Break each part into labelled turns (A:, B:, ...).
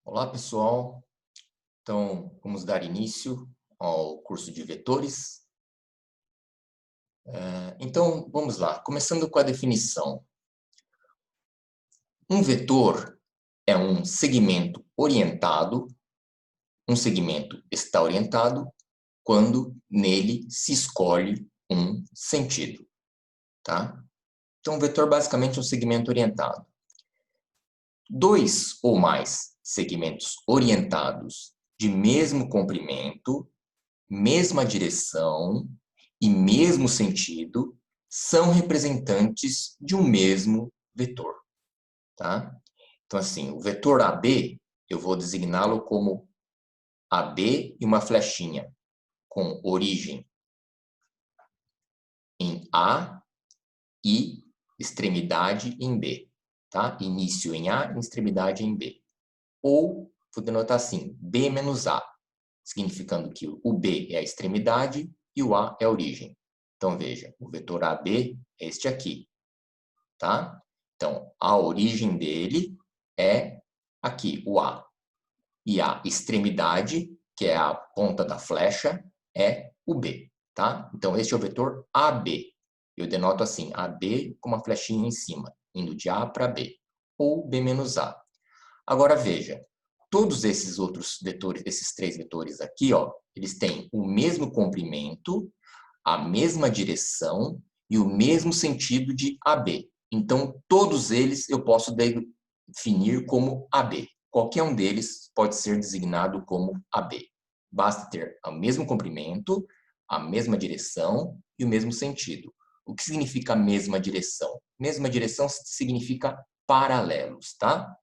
A: Olá, pessoal. Então, vamos dar início ao curso de vetores. Então, vamos lá. Começando com a definição. Um vetor é um segmento orientado. Um segmento está orientado quando nele se escolhe um sentido, tá? Então, um vetor basicamente é um segmento orientado. Dois ou mais segmentos orientados de mesmo comprimento, mesma direção e mesmo sentido são representantes de um mesmo vetor, tá? Então, assim, o vetor AB, eu vou designá-lo como AB e uma flechinha com origem em A e extremidade em B, tá? Início em A e extremidade em B. Ou, vou denotar assim, B menos A, significando que o B é a extremidade e o A é a origem. Então, veja, o vetor AB é este aqui, tá? Então, a origem dele é aqui, o A. E a extremidade, que é a ponta da flecha, é o B, tá? Então, este é o vetor AB. Eu denoto assim, AB com uma flechinha em cima, indo de A para B. Ou B menos A. Agora, veja, todos esses outros vetores, esses três vetores aqui, ó, eles têm o mesmo comprimento, a mesma direção e o mesmo sentido de AB. Então, todos eles eu posso definir como AB. Qualquer um deles pode ser designado como AB. Basta ter o mesmo comprimento, a mesma direção e o mesmo sentido. O que significa a mesma direção? Mesma direção significa paralelos, tá?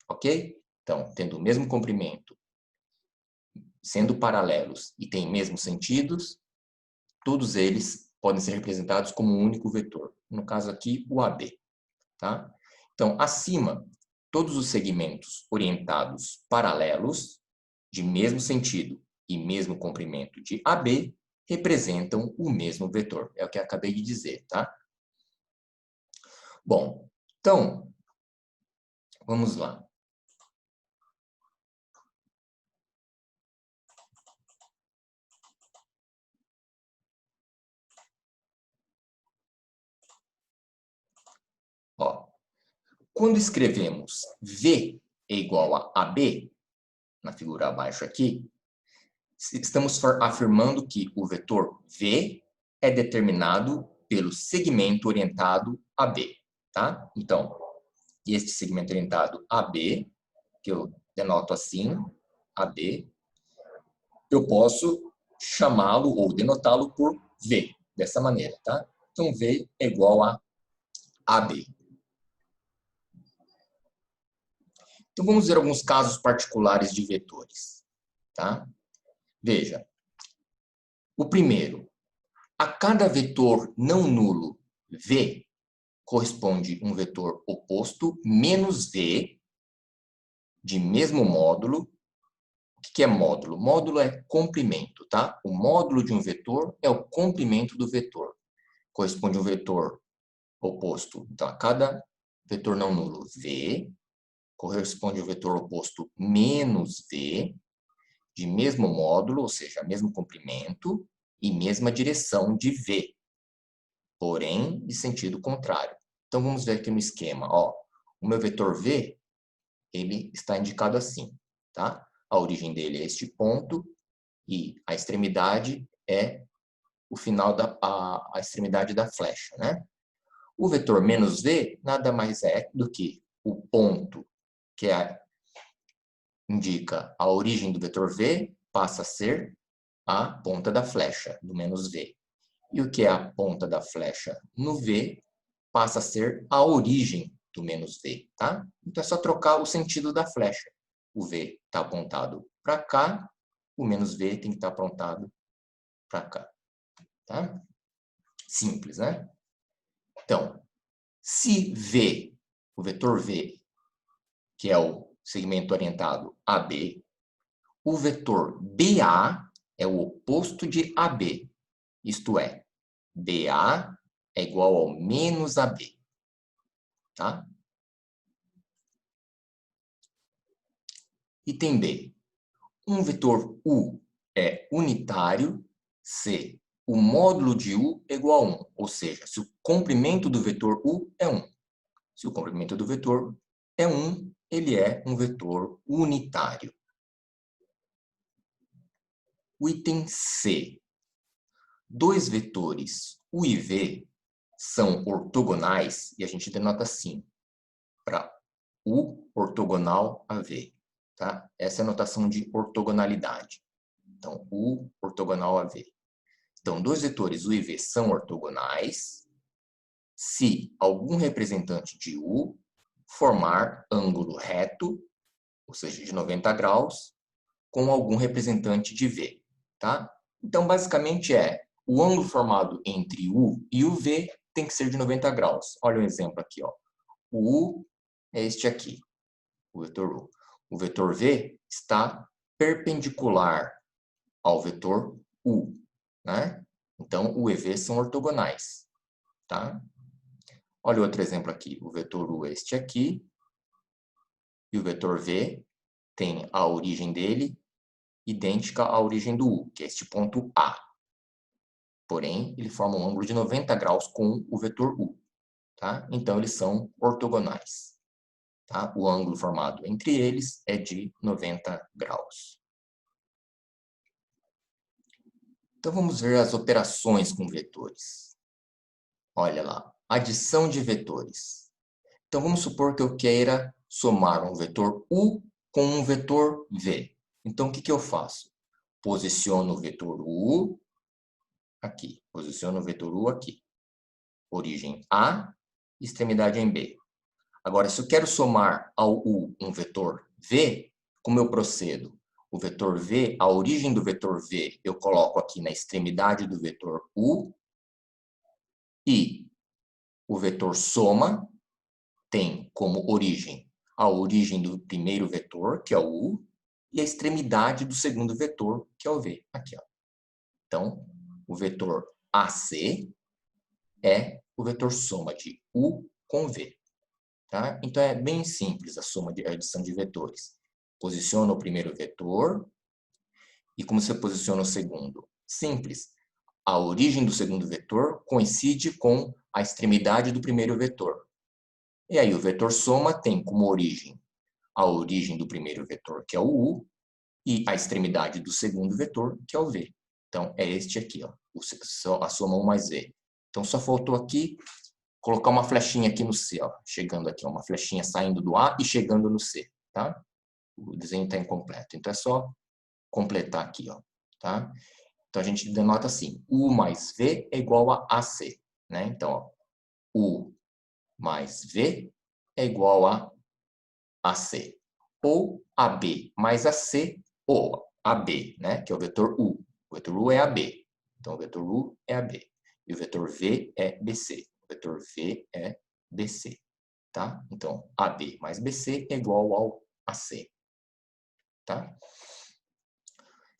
A: Ok? Então, tendo o mesmo comprimento, sendo paralelos e têm mesmos sentidos, todos eles podem ser representados como um único vetor. No caso aqui, o AB. Tá? Então, acima, todos os segmentos orientados paralelos, de mesmo sentido e mesmo comprimento de AB, representam o mesmo vetor. É o que eu acabei de dizer, tá? Bom, então, vamos lá. Ó, quando escrevemos V é igual a AB, na figura abaixo aqui, estamos afirmando que o vetor V é determinado pelo segmento orientado a B, tá? Então, este segmento orientado a B, que eu denoto assim, AB, eu posso chamá-lo ou denotá-lo por V, dessa maneira, tá? Então, V é igual a AB. Então, vamos ver alguns casos particulares de vetores, tá? Veja, o primeiro, a cada vetor não nulo V corresponde um vetor oposto menos V de mesmo módulo. O que é módulo? Módulo é comprimento, tá? O módulo de um vetor é o comprimento do vetor. Corresponde a um vetor oposto. Então, a cada vetor não nulo V corresponde ao vetor oposto menos V de mesmo módulo, ou seja, mesmo comprimento e mesma direção de V, porém de sentido contrário. Então, vamos ver aqui no esquema. Ó, o meu vetor V, ele está indicado assim, tá? A origem dele é este ponto e a extremidade é o final a extremidade da flecha, né? O vetor menos V nada mais é do que o ponto que indica a origem do vetor V passa a ser a ponta da flecha do menos V. E o que é a ponta da flecha no V passa a ser a origem do menos V, tá? Então é só trocar o sentido da flecha. O V está apontado para cá, o menos V tem que estar apontado para cá, tá? Simples, né? Então, se V, o vetor V, que é o segmento orientado AB, o vetor BA é o oposto de AB, isto é, BA é igual ao menos AB, tá? Item B. Um vetor U é unitário se o módulo de U é igual a 1, ou seja, se o comprimento do vetor U é 1. Se o comprimento do vetor é 1, ele é um vetor unitário. O item C. Dois vetores U e V são ortogonais, e a gente denota assim, para U ortogonal a V. Tá? Essa é a notação de ortogonalidade. Então, U ortogonal a V. Então, dois vetores U e V são ortogonais se algum representante de U formar ângulo reto, ou seja, de 90 graus, com algum representante de V. Tá? Então, basicamente o ângulo formado entre U e o V tem que ser de 90 graus. Olha o exemplo aqui. Ó. O U é este aqui, o vetor U. O vetor V está perpendicular ao vetor U. Né? Então, U e V são ortogonais. Tá? Olha o outro exemplo aqui. O vetor U é este aqui. E o vetor V tem a origem dele idêntica à origem do U, que é este ponto A. Porém, ele forma um ângulo de 90 graus com o vetor U. Tá? Então, eles são ortogonais. Tá? O ângulo formado entre eles é de 90 graus. Então, vamos ver as operações com vetores. Olha lá, adição de vetores. Então, vamos supor que eu queira somar um vetor U com um vetor V. Então, o que eu faço? Posiciono o vetor U aqui. Posiciono o vetor U aqui. Origem A, extremidade em B. Agora, se eu quero somar ao U um vetor V, como eu procedo? O vetor V, a origem do vetor V, eu coloco aqui na extremidade do vetor U. E o vetor soma tem como origem a origem do primeiro vetor, que é o U, e a extremidade do segundo vetor, que é o V. Aqui, ó. Então, o vetor AC é o vetor soma de U com V. Tá? Então, é bem simples a adição de vetores. Posiciona o primeiro vetor e como você posiciona o segundo? Simples. A origem do segundo vetor coincide com a extremidade do primeiro vetor. E aí, o vetor soma tem como origem a origem do primeiro vetor, que é o U, e a extremidade do segundo vetor, que é o V. Então, é este aqui, ó, a soma 1 mais V. Então, só faltou aqui colocar uma flechinha aqui no C, ó, chegando aqui, ó, uma flechinha saindo do A e chegando no C, tá? O desenho está incompleto. Então, é só completar aqui, ó, tá? Então, a gente denota assim, U mais V é igual a AC, né? Então, ó, U mais V é igual a AC. Ou AB mais AC, ou AB, né? Que é o vetor U. O vetor U é AB. Então, o vetor U é AB. E o vetor V é BC. O vetor V é BC. Tá? Então, AB mais BC é igual ao AC. Tá?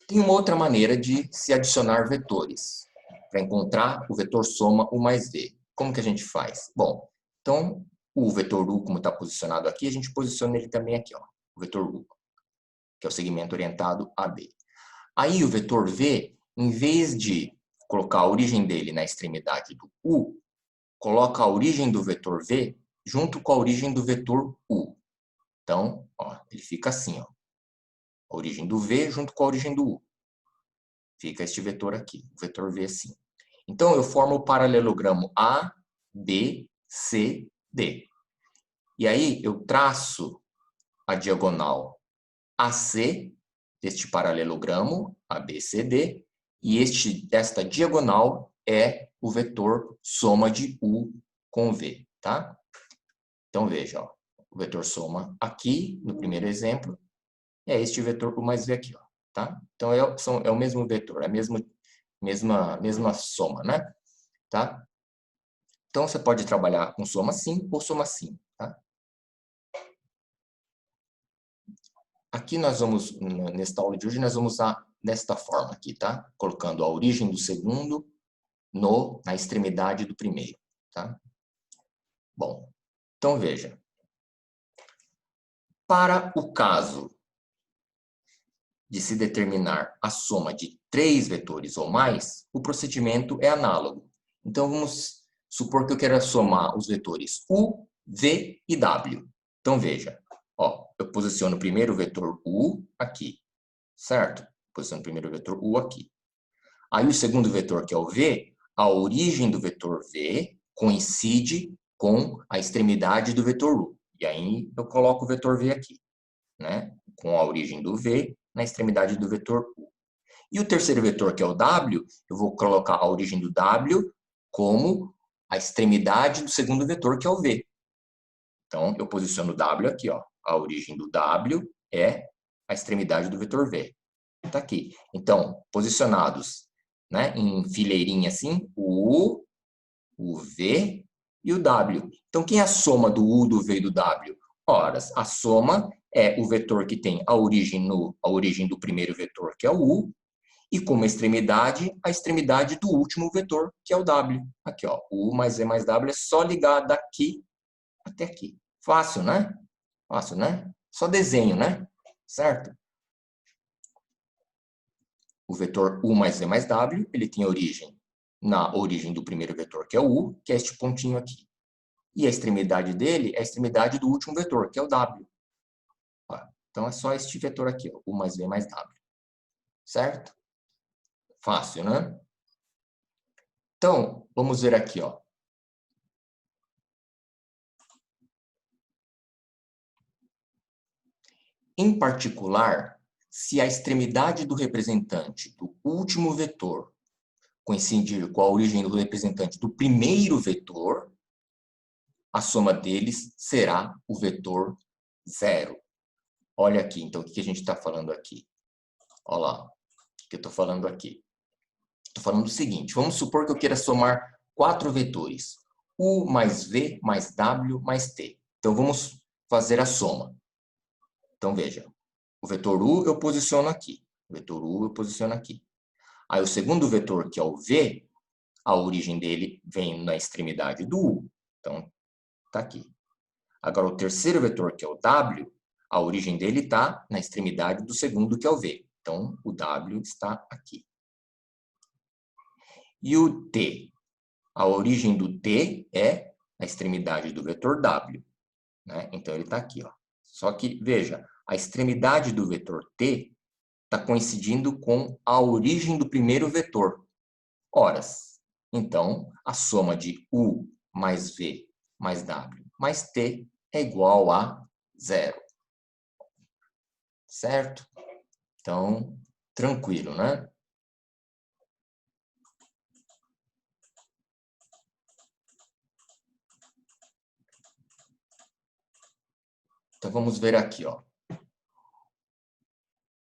A: Tem uma outra maneira de se adicionar vetores para encontrar o vetor soma U mais V. Como que a gente faz? Bom, então, o vetor U, como está posicionado aqui, a gente posiciona ele também aqui, ó, o vetor U, que é o segmento orientado AB. Aí, o vetor V, em vez de colocar a origem dele na extremidade do U, coloca a origem do vetor V junto com a origem do vetor U. Então, ó, ele fica assim, ó, a origem do V junto com a origem do U. Fica este vetor aqui, o vetor V assim. Então, eu formo o paralelogramo A, B, C, D. E aí, eu traço a diagonal AC deste paralelogramo, ABCD, e esta diagonal é o vetor soma de U com V. Tá? Então, veja, ó, o vetor soma aqui, no primeiro exemplo, é este vetor U mais V aqui. Ó, tá? Então, é o mesmo vetor, é a mesma soma, né? Tá? Então, você pode trabalhar com soma sim ou soma sim. Tá? Aqui nós vamos, nesta aula de hoje, nós vamos usar desta forma aqui, tá? Colocando a origem do segundo na extremidade do primeiro, tá? Bom, então veja. Para o caso de se determinar a soma de 3 vetores ou mais, o procedimento é análogo. Então, vamos supor que eu quero somar os vetores U, V e W. Então, veja, ó, eu posiciono o primeiro vetor U aqui, certo? Posiciono o primeiro vetor U aqui. Aí, o segundo vetor, que é o V, a origem do vetor V coincide com a extremidade do vetor U. E aí, eu coloco o vetor V aqui, né? Com a origem do V na extremidade do vetor U. E o terceiro vetor, que é o W, eu vou colocar a origem do W como a extremidade do segundo vetor, que é o V. Então, eu posiciono o W aqui, ó. A origem do W é a extremidade do vetor V. Está aqui. Então, posicionados, né, em fileirinha assim, o U, o V e o W. Então, quem é a soma do U, do V e do W? Ora, a soma é o vetor que tem a origem do primeiro vetor, que é o U, e como extremidade, a extremidade do último vetor, que é o W. Aqui, ó, o U mais V mais W é só ligar daqui até aqui. Fácil, né? Fácil, né? Só desenho, né? Certo? O vetor U mais V mais W, ele tem origem na origem do primeiro vetor, que é o U, que é este pontinho aqui. E a extremidade dele é a extremidade do último vetor, que é o W. Então, é só este vetor aqui, ó, U mais V mais W. Certo? Fácil, né? Então, vamos ver aqui, ó. Em particular, se a extremidade do representante do último vetor coincidir com a origem do representante do primeiro vetor, a soma deles será o vetor zero. Olha aqui, então, o que a gente está falando aqui? Olha lá, o que eu estou falando aqui. Estou falando o seguinte, vamos supor que eu queira somar 4 vetores. U mais V mais W mais T. Então, vamos fazer a soma. Então, veja, o vetor U eu posiciono aqui. O vetor U eu posiciono aqui. Aí, o segundo vetor, que é o V, a origem dele vem na extremidade do U. Então, está aqui. Agora, o terceiro vetor, que é o W, a origem dele está na extremidade do segundo, que é o V. Então, o W está aqui. E o T? A origem do T é a extremidade do vetor W. Né? Então, ele está aqui. Ó. Só que, veja, a extremidade do vetor T está coincidindo com a origem do primeiro vetor. Horas. Então, a soma de U mais V mais W mais T é igual a zero. Certo? Então, tranquilo, né? Então, vamos ver aqui, ó.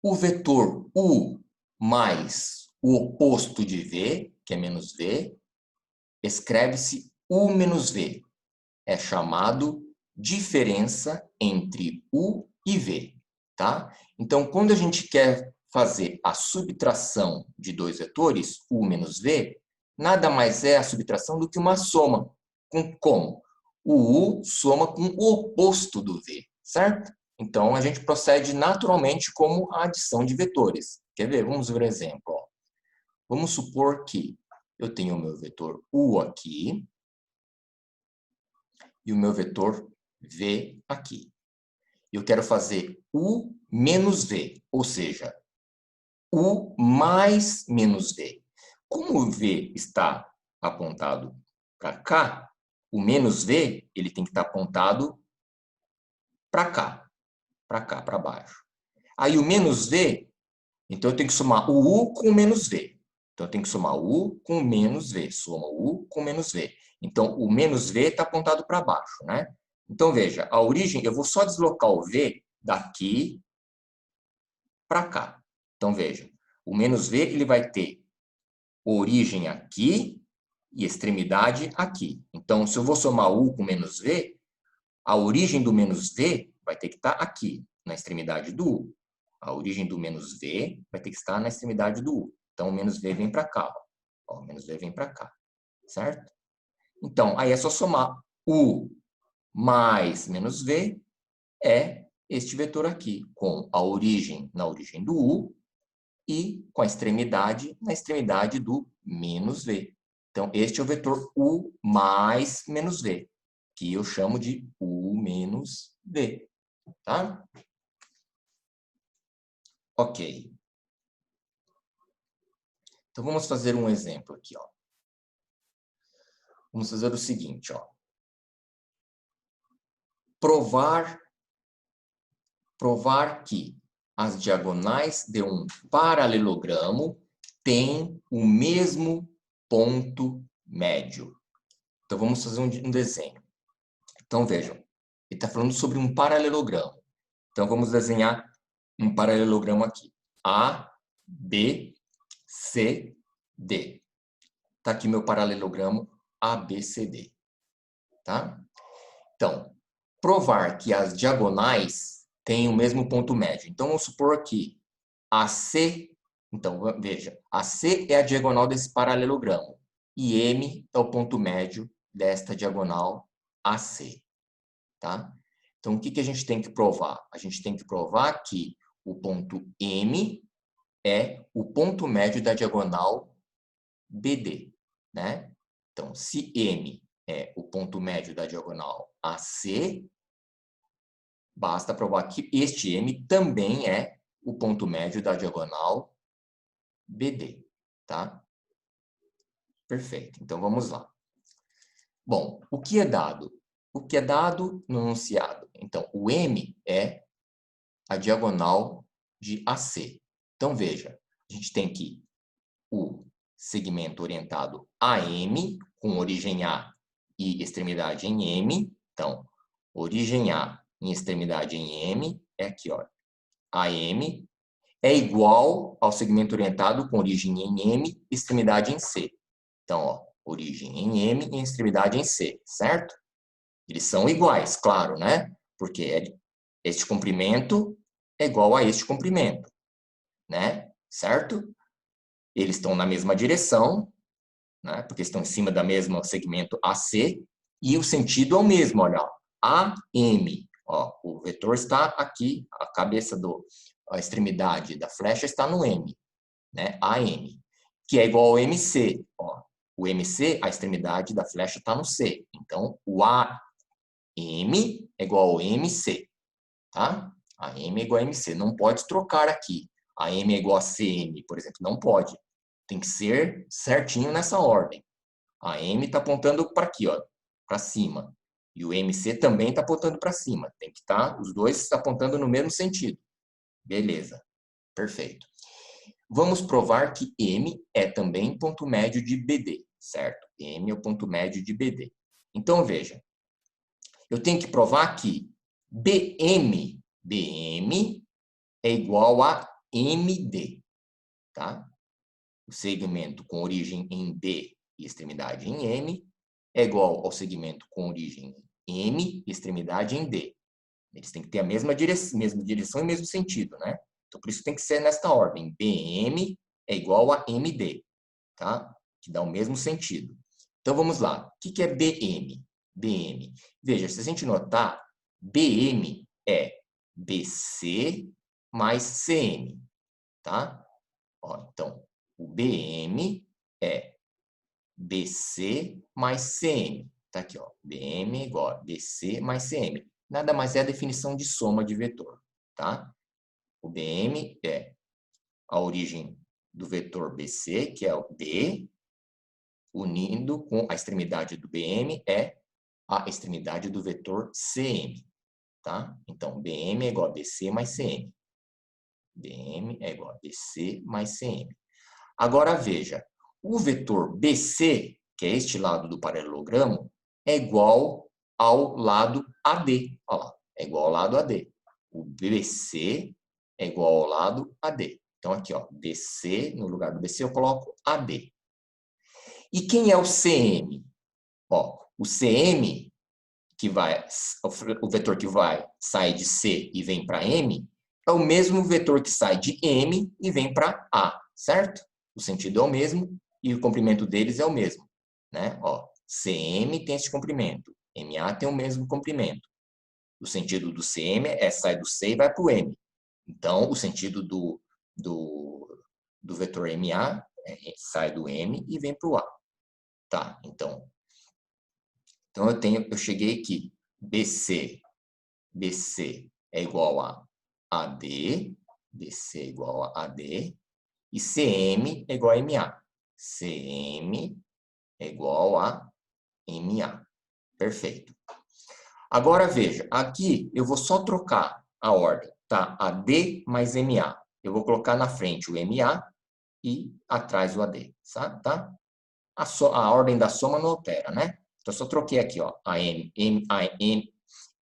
A: O vetor U mais o oposto de V, que é menos V, escreve-se U menos V. É chamado diferença entre U e V, tá? Então, quando a gente quer fazer a subtração de dois vetores, U menos V, nada mais é a subtração do que uma soma. Como? O U soma com o oposto do V, certo? Então, a gente procede naturalmente como a adição de vetores. Quer ver? Vamos ver um exemplo. Ó. Vamos supor que eu tenho o meu vetor U aqui e o meu vetor V aqui. Eu quero fazer U menos V, ou seja, U mais menos V. Como o V está apontado para cá, o menos V ele tem que estar apontado para cá, para baixo. Aí o menos V, então eu tenho que somar o U com o menos V. Então eu tenho que somar o U com o menos V. Soma o U com o menos V. Então o menos V está apontado para baixo, né? Então veja, a origem, eu vou só deslocar o V daqui para cá. Então veja, o menos V ele vai ter origem aqui e extremidade aqui. Então se eu vou somar U com menos V, a origem do menos V vai ter que estar aqui, na extremidade do U. A origem do menos V vai ter que estar na extremidade do U. Então, o menos V vem para cá. Ó, o menos V vem para cá. Certo? Então, aí é só somar U mais menos V é este vetor aqui, com a origem na origem do U e com a extremidade na extremidade do menos v. Então, este é o vetor u mais menos v, que eu chamo de u menos v, tá? Ok. Então, vamos fazer um exemplo aqui, ó. Vamos fazer o seguinte, ó. Provar que as diagonais de um paralelogramo têm o mesmo ponto médio. Então, vamos fazer um desenho. Então, vejam, ele está falando sobre um paralelogramo. Então, vamos desenhar um paralelogramo aqui. A, B, C, D. Está aqui meu paralelogramo ABCD. Tá? Então, provar que as diagonais têm o mesmo ponto médio. Então, vamos supor que AC, então, veja, AC é a diagonal desse paralelogramo e M é o ponto médio desta diagonal AC. Tá? Então, o que a gente tem que provar? A gente tem que provar que o ponto M é o ponto médio da diagonal BD. Né? Então, se M é o ponto médio da diagonal AC, basta provar que este M também é o ponto médio da diagonal BD. Tá? Perfeito. Então, vamos lá. Bom, o que é dado? O que é dado no enunciado? Então, o M é a diagonal de AC. Então, veja, a gente tem aqui o segmento orientado a M, com origem A e extremidade em M. Então, origem A em extremidade em M é aqui, ó. AM é igual ao segmento orientado com origem em M, extremidade em C. Então, ó, origem em M e extremidade em C, certo? Eles são iguais, claro, né? Porque este comprimento é igual a este comprimento, né? Certo? Eles estão na mesma direção, né? Porque estão em cima da mesma segmento AC, e o sentido é o mesmo, olha, AM. Ó, o vetor está aqui, a extremidade da flecha está no M, né? AM, que é igual ao MC. Ó. O MC, a extremidade da flecha está no C. Então, o AM é igual ao MC, tá? AM é igual a MC. Não pode trocar aqui. AM é igual a CM, por exemplo. Não pode. Tem que ser certinho nessa ordem. A M está apontando para aqui, ó, para cima. E o MC também está apontando para cima. Tem que estar, os dois apontando no mesmo sentido. Beleza. Perfeito. Vamos provar que M é também ponto médio de BD, certo? M é o ponto médio de BD. Então, veja. Eu tenho que provar que BM é igual a MD, tá? O segmento com origem em B e extremidade em M é igual ao segmento com origem em M e extremidade em D. Eles têm que ter a mesma direção e mesmo sentido, né? Então, por isso tem que ser nesta ordem. BM é igual a MD, tá? Que dá o mesmo sentido. Então, vamos lá. O que é BM? BM. Veja, se a gente notar, BM é BC mais CM, tá? Ó, então, o BM é BC mais CM. Tá aqui, ó. BM é igual a BC mais CM. Nada mais é a definição de soma de vetor, tá? O BM é a origem do vetor BC, que é o B, unindo com a extremidade do BM é a extremidade do vetor CM, tá? Então, BM é igual a BC mais CM. BM é igual a BC mais CM. Agora, veja, o vetor BC, que é este lado do paralelogramo, é igual ao lado AD. Olha lá, é igual ao lado AD. O BC é igual ao lado AD. Então, aqui, ó, BC, no lugar do BC eu coloco AD. E quem é o CM? Ó, o CM, o vetor que vai sair de C e vem para M, é o mesmo vetor que sai de M e vem para A, certo? O sentido é o mesmo e o comprimento deles é o mesmo, né? Ó, CM tem esse comprimento, MA tem o mesmo comprimento. O sentido do CM é sai do C e vai para o M. Então, o sentido do do vetor MA, sai do M e vem para o A. Tá, então eu cheguei aqui, BC é igual a AD, BC é igual a AD, e CM é igual a MA. CM é igual a MA. Perfeito. Agora, veja, aqui eu vou só trocar a ordem, tá? AD mais MA. Eu vou colocar na frente o MA e atrás o AD, tá? A ordem da soma não altera, né? Então, eu só troquei aqui, ó,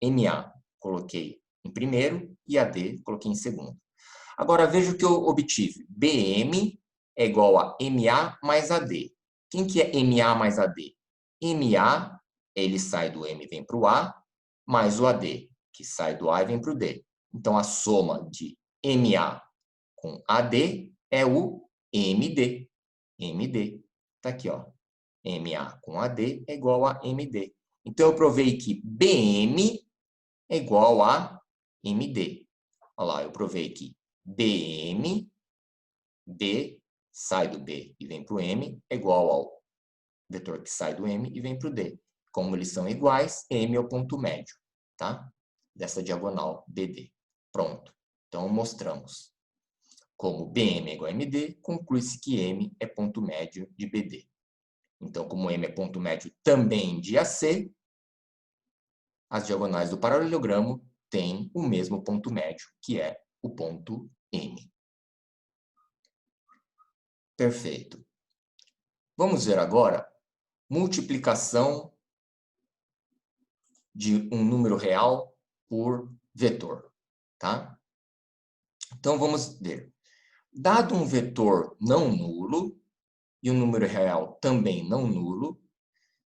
A: MA coloquei em primeiro e AD coloquei em segundo. Agora, veja o que eu obtive. BM é igual a MA mais AD. Quem que é MA mais AD? MA, ele sai do M e vem para o A, mais o AD, que sai do A e vem para o D. Então, a soma de MA com AD é o MD. MD. Está aqui, ó. MA com AD é igual a MD. Então, eu provei que BM é igual a MD. Olha lá, eu provei que BM, B, sai do B e vem para o M, é igual ao vetor que sai do M e vem para o D. Como eles são iguais, M é o ponto médio, tá? Dessa diagonal BD. Pronto. Então, mostramos. Como BM é igual a MD, conclui-se que M é ponto médio de BD. Então, como M é ponto médio também de AC, as diagonais do paralelogramo têm o mesmo ponto médio, que é o ponto M. Perfeito. Vamos ver agora multiplicação de um número real por vetor, tá? Então, vamos ver. Dado um vetor não nulo e um número real também não nulo,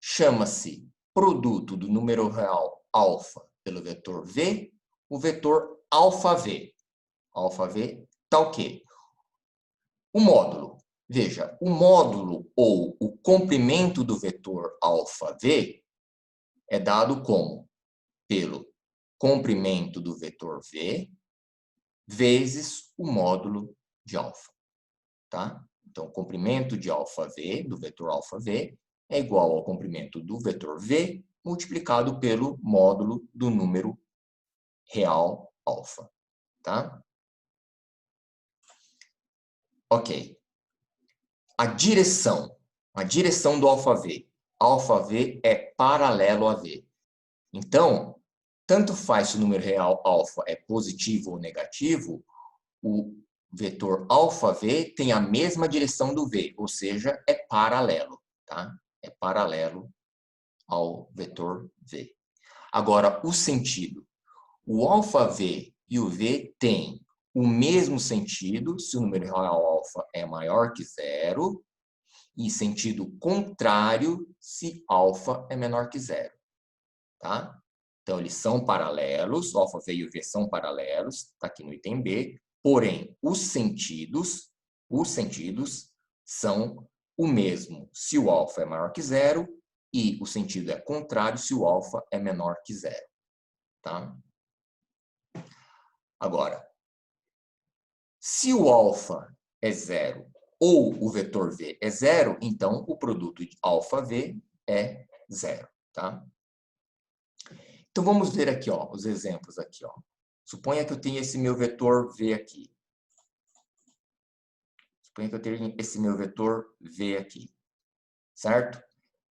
A: chama-se produto do número real alfa pelo vetor V, o vetor alfa V. Alfa V está o quê? O módulo. Veja, o módulo ou o comprimento do vetor alfa V é dado como? Pelo comprimento do vetor V vezes o módulo de alfa. Tá? Então, o comprimento de alfa V, do vetor alfa V, é igual ao comprimento do vetor V multiplicado pelo módulo do número real alfa. Tá? Ok. A direção do alfa V. Alfa V é paralelo a V. Então, tanto faz se o número real alfa é positivo ou negativo, o vetor alfa V tem a mesma direção do V, ou seja, é paralelo, tá? É paralelo ao vetor V. Agora, o sentido. O alfa V e o V têm o mesmo sentido se o número real alfa é maior que zero e sentido contrário se alfa é menor que zero, tá? Então, eles são paralelos, o alfa V e o V são paralelos, está aqui no item B, porém, os sentidos são o mesmo se o alfa é maior que zero e o sentido é contrário se o alfa é menor que zero. Tá? Agora, se o alfa é zero ou o vetor V é zero, então o produto de alfa V é zero. Tá? Então, vamos ver aqui, ó, os exemplos aqui, ó. Suponha que eu tenha esse meu vetor V aqui. Suponha que eu tenha esse meu vetor V aqui. Certo?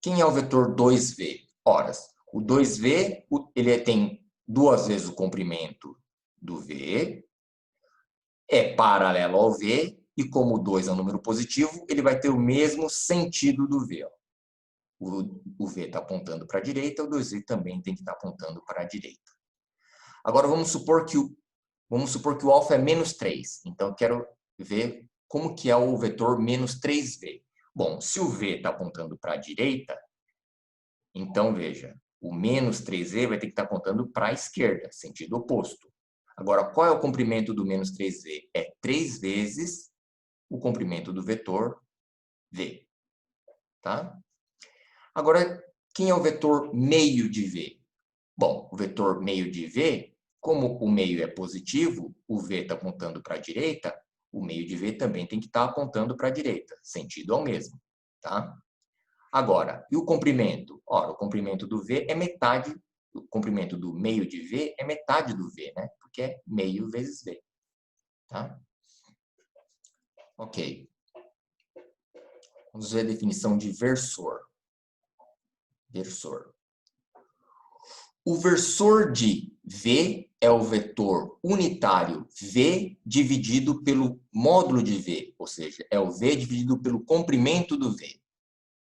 A: Quem é o vetor 2V? Ora, o 2V ele tem duas vezes o comprimento do V, é paralelo ao V, e como o 2 é um número positivo, ele vai ter o mesmo sentido do V. Ó. O V está apontando para a direita, o 2V também tem que estar apontando para a direita. Agora, vamos supor que o alfa é menos 3. Então, eu quero ver como que é o vetor menos 3V. Bom, se o V está apontando para a direita, então, veja, o menos 3V vai ter que estar apontando para a esquerda, sentido oposto. Agora, qual é o comprimento do menos 3V? É 3 vezes o comprimento do vetor V. Tá? Agora, quem é o vetor meio de V? Bom, o vetor meio de V, como o meio é positivo, o V está apontando para a direita, o meio de V também tem que estar apontando para a direita, sentido é o mesmo, tá? Agora, e o comprimento? Ora, o comprimento do V é metade, o comprimento do meio de V é metade do V, né? Porque é meio vezes V, tá? Ok. Vamos ver a definição de versor. Versor. O versor de V é o vetor unitário V dividido pelo módulo de V, ou seja, é o V dividido pelo comprimento do V.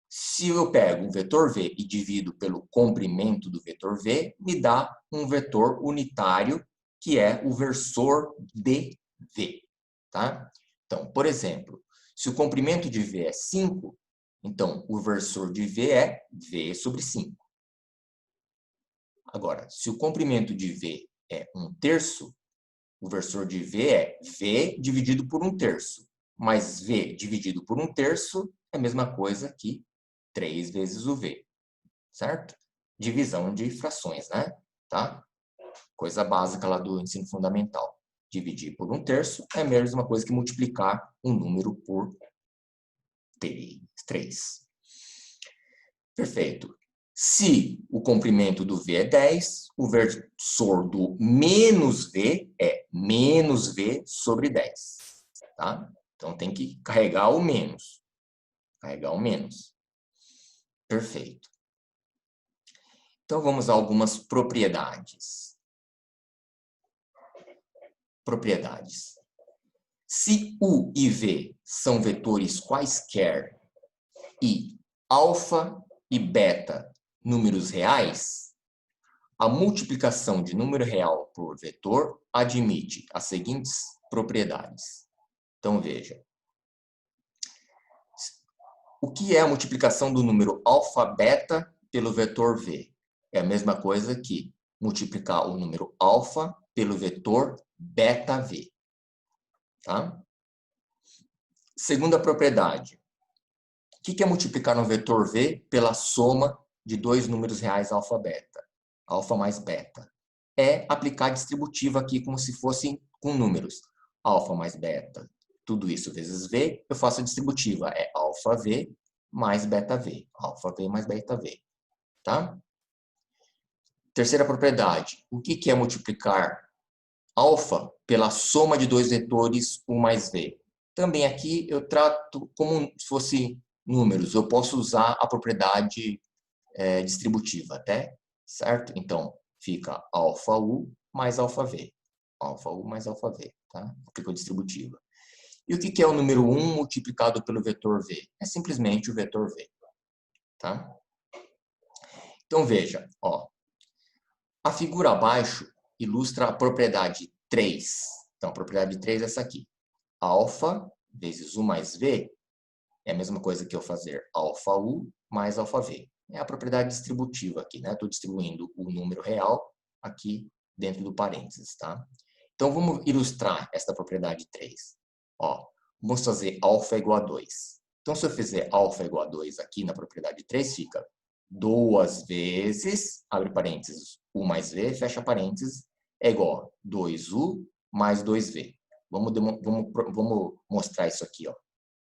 A: Se eu pego um vetor V e divido pelo comprimento do vetor V, me dá um vetor unitário, que é o versor de V. Tá? Então, por exemplo, se o comprimento de V é 5, então o versor de V é V sobre 5. Agora, se o comprimento de V é 1/3, o versor de V é V dividido por 1/3. Mas V dividido por 1/3 é a mesma coisa que 3 vezes o V, certo? Divisão de frações, né? Tá? Coisa básica lá do ensino fundamental. Dividir por 1/3 é a mesma coisa que multiplicar um número por 3. Perfeito. Se o comprimento do V é 10, o versor do menos V é menos V sobre 10. Tá? Então, tem que carregar o menos. Carregar o menos. Perfeito. Então, vamos a algumas propriedades. Propriedades. Se U e V são vetores quaisquer e alfa e beta números reais, a multiplicação de número real por vetor admite as seguintes propriedades. Então, veja. O que é a multiplicação do número alfa-beta pelo vetor V? É a mesma coisa que multiplicar o número alfa pelo vetor beta-V. Tá? Segunda propriedade. O que é multiplicar um vetor V pela soma de dois números reais alfa-beta? Alfa mais beta. É aplicar a distributiva aqui como se fossem com números. Alfa mais beta, tudo isso vezes V, eu faço a distributiva. É alfa V mais beta V. Alfa V mais beta V. Tá? Terceira propriedade. O que é multiplicar alfa pela soma de dois vetores U mais V? Também aqui eu trato como se fosse números. Eu posso usar a propriedade distributiva até, certo? Então, fica alfa U mais alfa V. Alfa U mais alfa V, tá? Aplicou distributiva. E o que é o número 1 multiplicado pelo vetor V? É simplesmente o vetor V, tá? Então, veja, ó. A figura abaixo ilustra a propriedade 3. Então, a propriedade 3 é essa aqui. Alfa vezes U mais V é a mesma coisa que eu fazer alfa U mais alfa V. É a propriedade distributiva aqui, né? Estou distribuindo o número real aqui dentro do parênteses, tá? Então, vamos ilustrar esta propriedade 3. Ó, vamos fazer alfa igual a 2. Então, se eu fizer alfa igual a 2 aqui na propriedade 3, fica 2 vezes, abre parênteses, U mais V, fecha parênteses, é igual a 2U mais 2V. Vamos mostrar isso aqui, ó.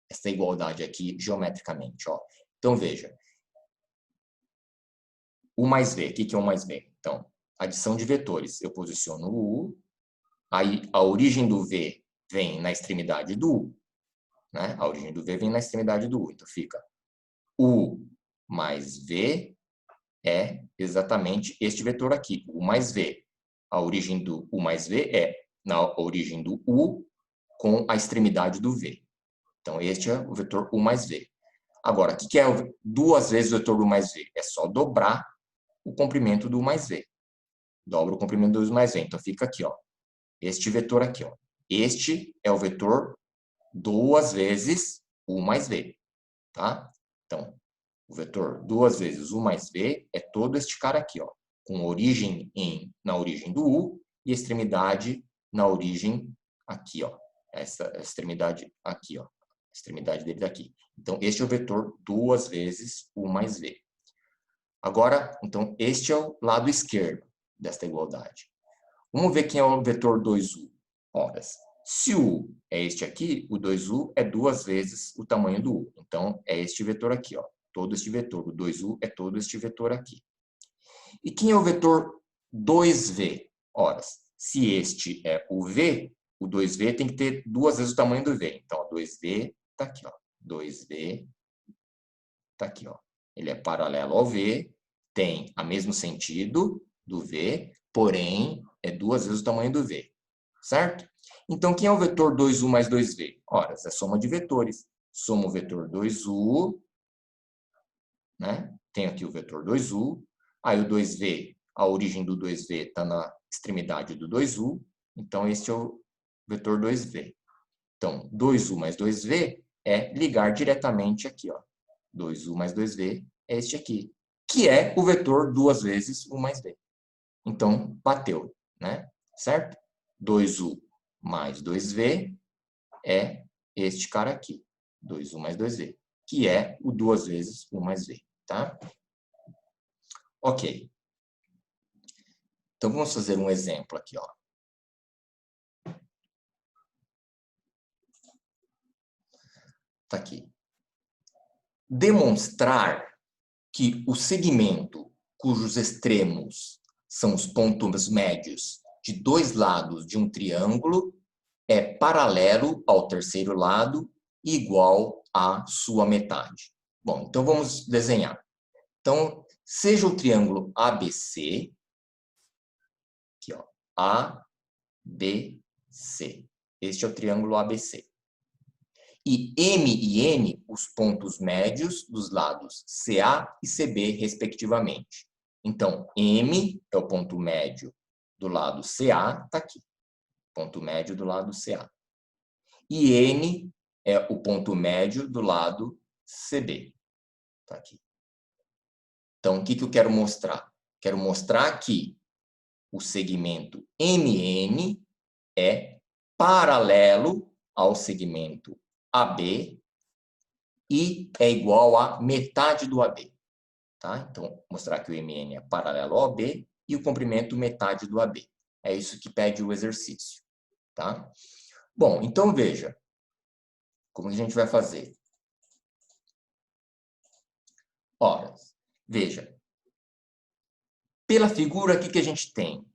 A: Essa igualdade aqui geometricamente, ó. Então, veja. U mais V. O que é U mais V? Então, adição de vetores. Eu posiciono o U, aí a origem do V vem na extremidade do U, né? A origem do V vem na extremidade do U. Então, fica U mais V é exatamente este vetor aqui, U mais V. A origem do U mais V é na origem do U com a extremidade do V. Então, este é o vetor U mais V. Agora, o que é duas vezes o vetor U mais V? É só dobrar o comprimento do U mais V. Dobra o comprimento do U mais V. Então, fica aqui, ó. Este vetor aqui, ó. Este é o vetor duas vezes U mais V. Tá? Então, o vetor duas vezes U mais V é todo este cara aqui, ó. Com origem na origem do U e extremidade na origem aqui, ó. Essa extremidade aqui, ó. Extremidade dele daqui. Então, este é o vetor duas vezes U mais V. Agora, então, este é o lado esquerdo desta igualdade. Vamos ver quem é o vetor 2U. Ora, Se o U é este aqui, o 2U é 2 vezes o tamanho do U. Então, é este vetor aqui, ó. Todo este vetor. O 2U é todo este vetor aqui. E quem é o vetor 2V? Ora, se este é o V, o 2V tem que ter 2 vezes o tamanho do V. Então, ó, 2V está aqui, ó. 2V está aqui, ó. Ele é paralelo ao V, tem o mesmo sentido do V, porém, é 2 vezes o tamanho do V. Certo? Então, quem é o vetor 2U mais 2V? Ora, é soma de vetores. Soma o vetor 2U, né? Tem aqui o vetor 2U. Aí o 2V, a origem do 2V está na extremidade do 2U. Então, este é o vetor 2V. Então, 2U mais 2V é ligar diretamente aqui, ó. 2U mais 2V é este aqui, que é o vetor 2 vezes U mais V. Então, bateu, né? Certo? 2U mais 2V é este cara aqui, 2U mais 2V, que é o 2 vezes U mais V, tá? Ok. Então, vamos fazer um exemplo aqui, ó. Tá aqui. Demonstrar que o segmento cujos extremos são os pontos médios de dois lados de um triângulo é paralelo ao terceiro lado e igual à sua metade. Bom, então vamos desenhar. Então, seja o triângulo ABC, aqui ó, ABC. Este é o triângulo ABC. E M e N, os pontos médios dos lados CA e CB, respectivamente. Então, M é o ponto médio do lado CA, está aqui. Ponto médio do lado CA. E N é o ponto médio do lado CB. Está aqui. Então, o que eu quero mostrar? Quero mostrar que o segmento MN é paralelo ao segmento AB e é igual a metade do AB. Tá? Então, mostrar que o MN é paralelo ao AB e o comprimento metade do AB. É isso que pede o exercício. Tá? Bom, então veja. Como que a gente vai fazer? Ora, veja. Pela figura aqui que a gente tem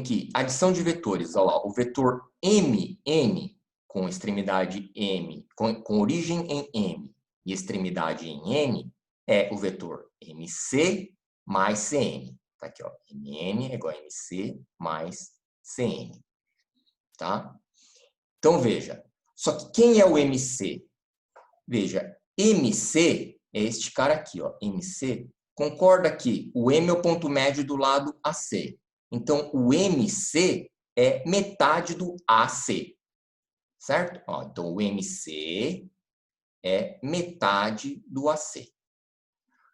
A: que adição de vetores, olha lá, o vetor MN com extremidade M, com origem em M e extremidade em N, é o vetor MC mais CN. Tá aqui, ó, MN é igual a MC mais CN. Tá? Então, veja. Só que quem é o MC? Veja, MC é este cara aqui, ó, MC. Concorda que o M é o ponto médio do lado AC. Então, o MC é metade do AC. Certo? Ó, então, o MC é metade do AC.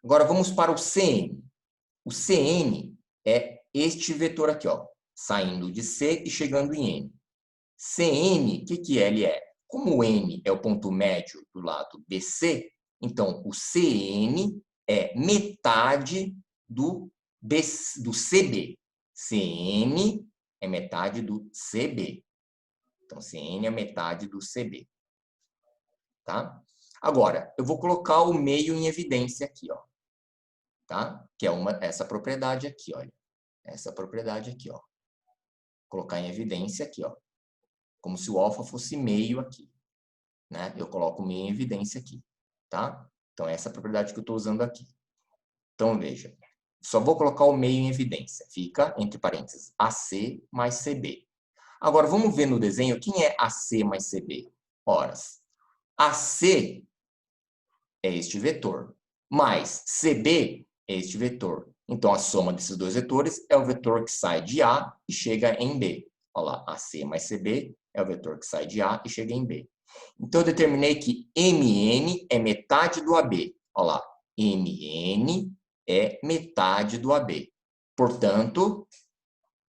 A: Agora, vamos para o CN. O CN é este vetor aqui, ó, saindo de C e chegando em N. CN, o que ele é? Como o N é o ponto médio do lado BC, então o CN é metade do CB. CN é metade do CB. Então, CN é metade do CB. Tá? Agora, eu vou colocar o meio em evidência aqui, ó. Tá? Que é essa propriedade aqui, olha. Essa propriedade aqui, ó. Vou colocar em evidência aqui, ó. Como se o alfa fosse meio aqui. Né? Eu coloco o meio em evidência aqui. Tá? Então, essa é a propriedade que eu estou usando aqui. Então, veja. Só vou colocar o meio em evidência. Fica, entre parênteses, AC mais CB. Agora, vamos ver no desenho quem é AC mais CB. Ora, AC é este vetor, mais CB é este vetor. Então, a soma desses dois vetores é o vetor que sai de A e chega em B. Olha lá, AC mais CB é o vetor que sai de A e chega em B. Então, eu determinei que MN é metade do AB. Olha lá, MN é metade do AB. Portanto,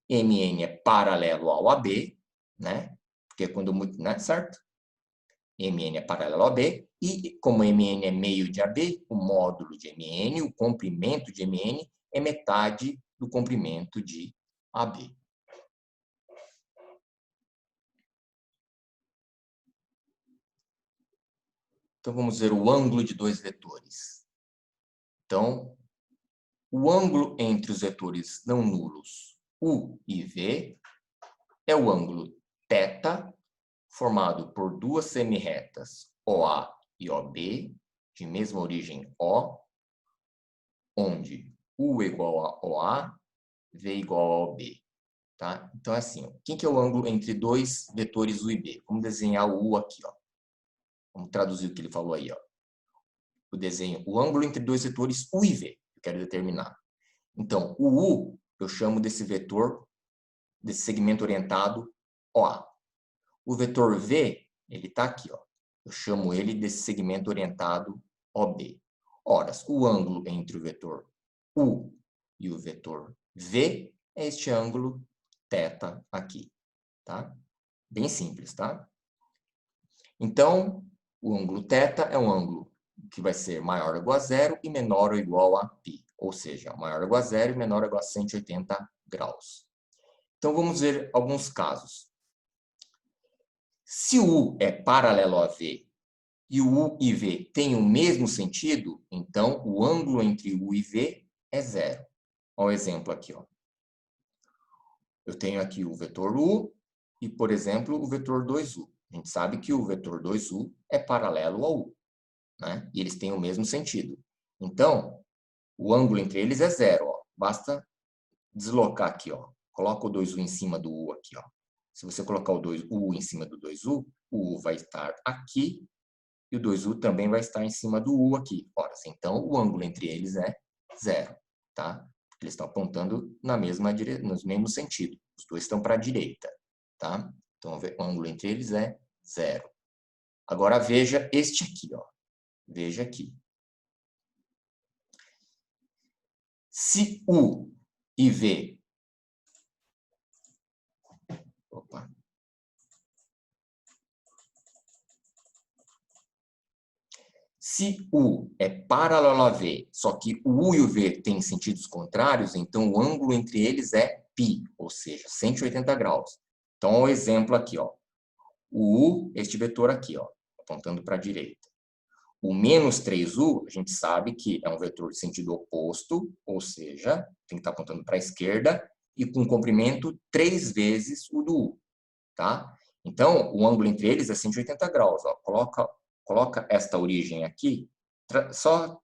A: MN é paralelo ao AB, né? Porque quando, né, certo? MN é paralelo a AB, e como MN é meio de AB, o módulo de MN, o comprimento de MN, é metade do comprimento de AB. Então, vamos ver o ângulo de dois vetores. Então, o ângulo entre os vetores não nulos U e V é o ângulo θ, formado por duas semirretas OA e OB, de mesma origem O, onde U é igual a OA, V igual a OB. Tá? Então, é assim, quem que é o ângulo entre dois vetores U e B? Vamos desenhar o U aqui. Ó. Vamos traduzir o que ele falou aí. Ó. O desenho, o ângulo entre dois vetores U e V, eu quero determinar. Então, o U, eu chamo desse vetor, desse segmento orientado OA. O vetor V, ele está aqui. Ó. Eu chamo ele desse segmento orientado OB. Ora, o ângulo entre o vetor U e o vetor V é este ângulo θ aqui, tá? Bem simples, tá? Então, o ângulo θ é um ângulo que vai ser maior ou igual a zero e menor ou igual a π, ou seja, maior ou igual a zero e menor ou igual a 180 graus. Então, vamos ver alguns casos. Se o U é paralelo a V e o U e V têm o mesmo sentido, então o ângulo entre U e V é zero. Olha o exemplo aqui. Ó. Eu tenho aqui o vetor U e, por exemplo, o vetor 2U. A gente sabe que o vetor 2U é paralelo ao U, né? E eles têm o mesmo sentido. Então, o ângulo entre eles é zero. Ó. Basta deslocar aqui. Ó. Coloca o 2U em cima do U aqui. Ó. Se você colocar o U em cima do 2U, o U vai estar aqui e o 2U também vai estar em cima do U aqui. Ora, então, o ângulo entre eles é zero. Tá? Eles estão apontando no mesmo sentido. Os dois estão para a direita. Tá? Então, o ângulo entre eles é zero. Agora, veja este aqui. Ó. Veja aqui. Se U e V... Opa. Se U é paralelo a V, só que o U e o V têm sentidos contrários, então o ângulo entre eles é π, ou seja, 180 graus. Então, o exemplo aqui, ó. O U, este vetor aqui, ó, apontando para a direita. O menos 3U, a gente sabe que é um vetor de sentido oposto, ou seja, tem que estar apontando para a esquerda, e com comprimento 3 vezes o do U. Tá? Então, o ângulo entre eles é 180 graus. Ó. Coloca esta origem aqui, só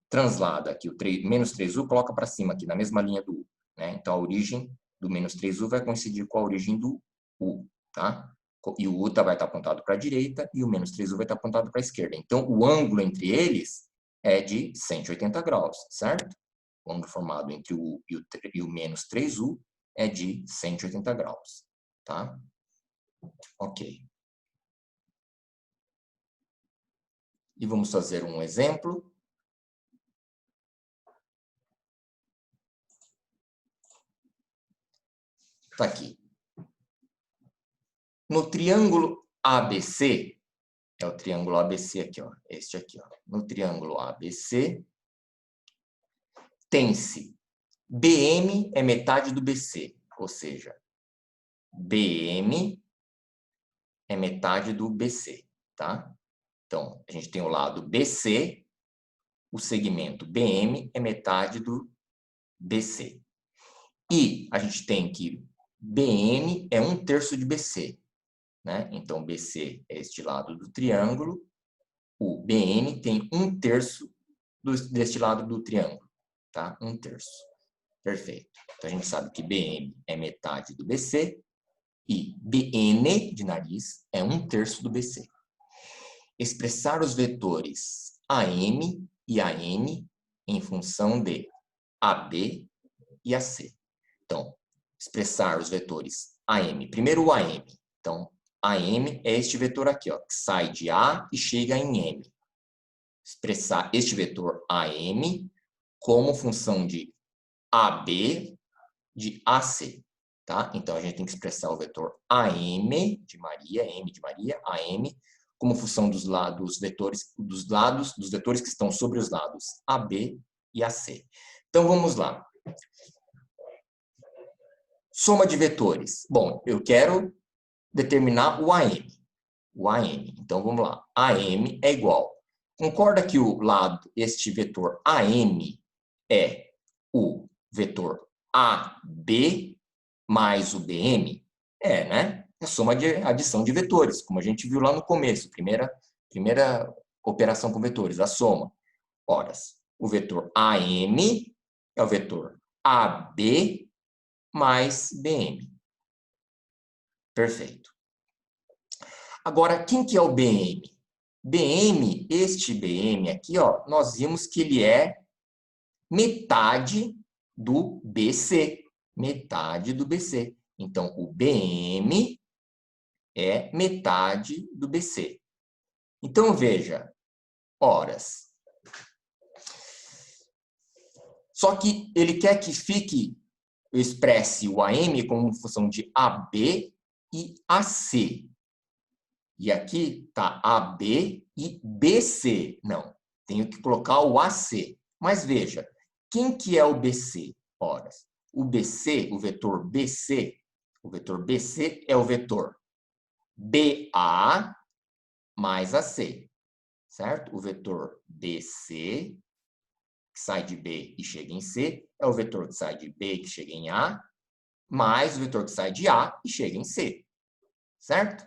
A: translada aqui, o menos 3U, coloca para cima aqui, na mesma linha do U. Né? Então, a origem do menos 3U vai coincidir com a origem do U. Tá? E o U vai estar apontado para a direita e o menos 3U vai estar apontado para a esquerda. Então, o ângulo entre eles é de 180 graus, certo? O ângulo formado entre o U e o menos 3U é de 180 graus. Tá? Ok. E vamos fazer um exemplo. Está aqui. No triângulo ABC, é o triângulo ABC aqui, ó, este aqui, ó. No triângulo ABC, tem-se BM é metade do BC, ou seja, BM é metade do BC, tá? Então, a gente tem o lado BC, o segmento BM é metade do BC. E a gente tem que BM é 1/3 de BC, né? Então, BC é este lado do triângulo, o BM tem 1/3 deste lado do triângulo, tá? 1/3. Perfeito. Então, a gente sabe que BM é metade do BC e BN, de nariz, é 1/3 do BC. Expressar os vetores AM e AN em função de AB e AC. Então, expressar os vetores AM. Primeiro o AM. Então, AM é este vetor aqui, ó, que sai de A e chega em M. Expressar este vetor AM como função de AB de AC. Tá? Então, a gente tem que expressar o vetor AM de Maria, M de Maria, AM, como função dos vetores que estão sobre os lados AB e AC. Então, vamos lá. Soma de vetores. Bom, eu quero determinar o AM. o AM. Então, vamos lá. AM é igual. Concorda que o lado, este vetor AM, é o vetor AB mais o BM? É, né? É soma de adição de vetores, como a gente viu lá no começo, primeira operação com vetores, a soma. Ora, o vetor AM é o vetor AB mais BM. Perfeito. Agora, quem que é o BM? BM, este BM aqui, ó, nós vimos que ele é metade do BC. Metade do BC. Então, o BM é metade do BC. Então, veja, horas. Só que ele quer que fique, eu expresse o AM como função de AB e AC. E aqui está AB e BC. Não, tenho que colocar o AC. Mas veja, quem que é o BC? Ora, o BC, o vetor BC é o vetor BA mais AC, certo? O vetor BC, que sai de B e chega em C, é o vetor que sai de B que chega em A, mais o vetor que sai de A e chega em C, certo?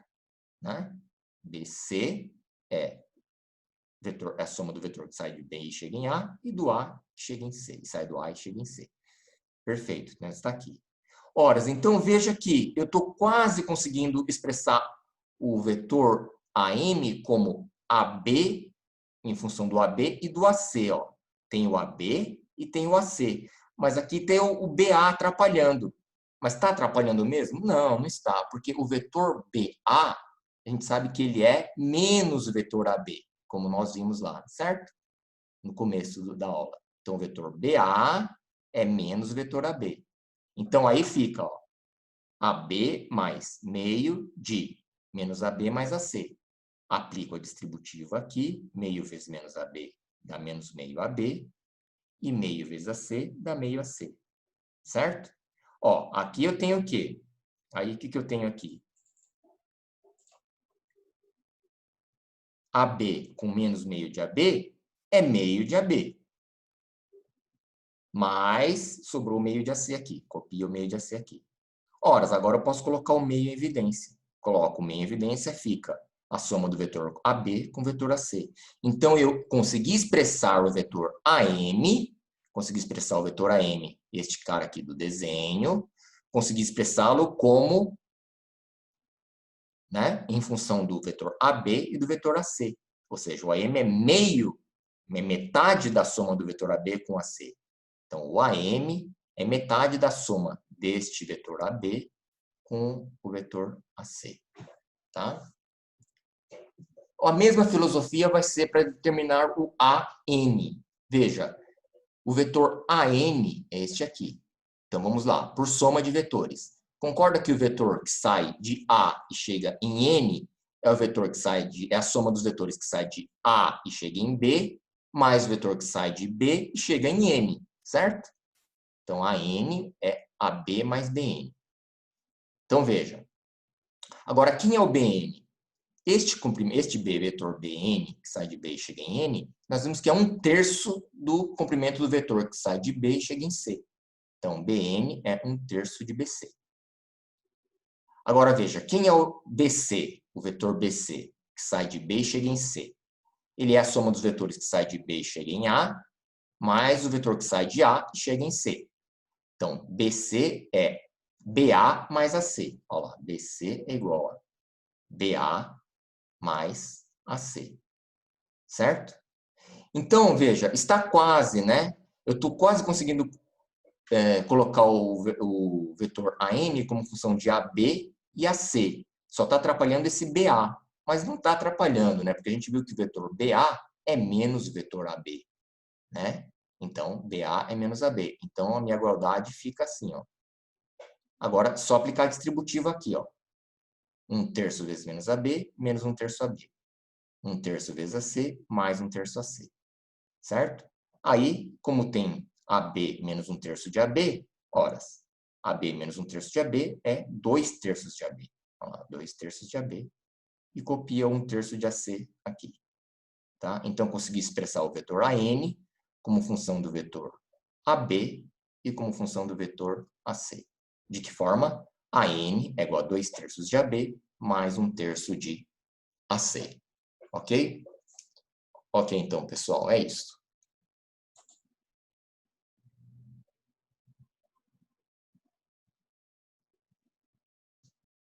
A: Né? BC é a soma do vetor que sai de B e chega em A, e do A que chega em C, e sai do A e chega em C. Perfeito, né? Está aqui. Ora, então veja que eu estou quase conseguindo expressar o vetor AM como AB, em função do AB e do AC. Ó. Tem o AB e tem o AC. Mas aqui tem o BA atrapalhando. Mas está atrapalhando mesmo? Não, não está, porque o vetor BA, a gente sabe que ele é menos o vetor AB, como nós vimos lá, certo? No começo da aula. Então, o vetor BA é menos o vetor AB. Então, aí fica, ó, AB mais meio de menos AB mais AC. Aplico a distributiva aqui, meio vezes menos AB dá menos meio AB, e meio vezes AC dá meio AC. Certo? Ó, aqui eu tenho o quê? Aí, o que eu tenho aqui? AB com menos meio de AB é meio de AB. Mas sobrou o meio de AC aqui. Copio o meio de AC aqui. Ora, agora eu posso colocar o meio em evidência. Coloco o meio em evidência, fica a soma do vetor AB com o vetor AC. Então, eu consegui expressar o vetor AM, consegui expressar o vetor AM, este cara aqui do desenho, consegui expressá-lo como, né, em função do vetor AB e do vetor AC. Ou seja, o AM é metade da soma do vetor AB com AC. Então, o AM é metade da soma deste vetor AB com o vetor AC. Tá? A mesma filosofia vai ser para determinar o AN. Veja, o vetor AN é este aqui. Então, vamos lá, por soma de vetores. Concorda que o vetor que sai de A e chega em N é o vetor que sai é a soma dos vetores que sai de A e chega em B, mais o vetor que sai de B e chega em N, certo? Então, AN é AB mais BN. Então, veja. Agora, quem é o BN? Este B, vetor BN, que sai de B e chega em N, nós vimos que é 1/3 do comprimento do vetor que sai de B e chega em C. Então, BN é 1/3 de BC. Agora, veja, quem é o BC, o vetor BC, que sai de B e chega em C? Ele é a soma dos vetores que sai de B e chega em A, mais o vetor que sai de A e chega em C. Então, BC é BA mais AC. Olha lá, BC é igual a BA mais AC. Certo? Então, veja, está quase, né? Eu estou quase conseguindo colocar o vetor AM como função de AB e AC. Só está atrapalhando esse BA. Mas não está atrapalhando, né? Porque a gente viu que o vetor BA é menos o vetor AB. Né? Então, BA é menos AB. Então, a minha igualdade fica assim, ó. Agora, só aplicar a distributiva aqui, ó. 1/3 vezes menos AB, menos 1/3 AB. 1/3 vezes AC, mais 1/3 AC. Certo? Aí, como tem AB menos 1/3 de AB, horas, AB menos 1/3 de AB é 2/3 de AB. Olha lá, 2/3 de AB e copia 1/3 de AC aqui. Tá? Então, consegui expressar o vetor AN como função do vetor AB e como função do vetor AC. De que forma? AN é igual a 2/3 de AB mais 1/3 de AC. Ok? Ok, então, pessoal, é isso.